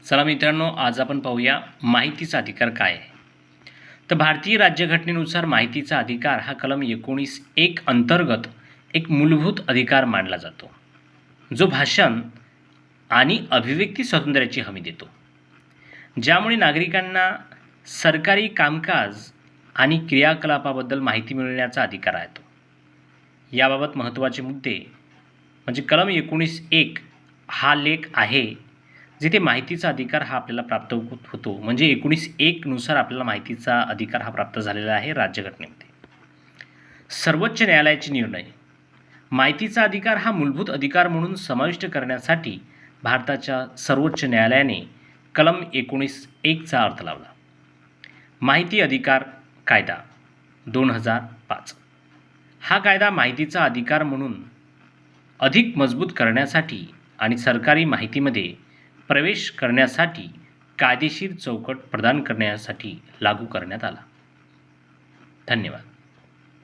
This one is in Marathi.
चला मित्रांनो, आज आपण पाहूया माहितीचा अधिकार काय आहे. तर भारतीय राज्यघटनेनुसार माहितीचा अधिकार हा कलम 19(1) अंतर्गत एक मूलभूत अधिकार मानला जातो, जो भाषण आणि अभिव्यक्ती स्वातंत्र्याची हमी देतो, ज्यामुळे नागरिकांना सरकारी कामकाज आणि क्रियाकलापाबद्दल माहिती मिळवण्याचा अधिकार आहे. याबाबत महत्त्वाचे मुद्दे म्हणजे कलम 19(1) हा लेख आहे जिथे माहितीचा अधिकार हा आपल्याला प्राप्त होतो. म्हणजे 19(1) नुसार आपल्याला माहितीचा अधिकार हा प्राप्त झालेला आहे राज्यघटनेमध्ये. सर्वोच्च न्यायालयाचे निर्णय. माहितीचा अधिकार हा मूलभूत अधिकार म्हणून समाविष्ट करण्यासाठी भारताच्या सर्वोच्च न्यायालयाने कलम 19(1) चा अर्थ लावला. माहिती अधिकार कायदा 2005 हा कायदा माहितीचा अधिकार म्हणून अधिक मजबूत करण्यासाठी आणि सरकारी माहितीमध्ये प्रवेश करण्यासाठी कायदेशीर चौकट प्रदान करण्यासाठी लागू करण्यात आला. धन्यवाद.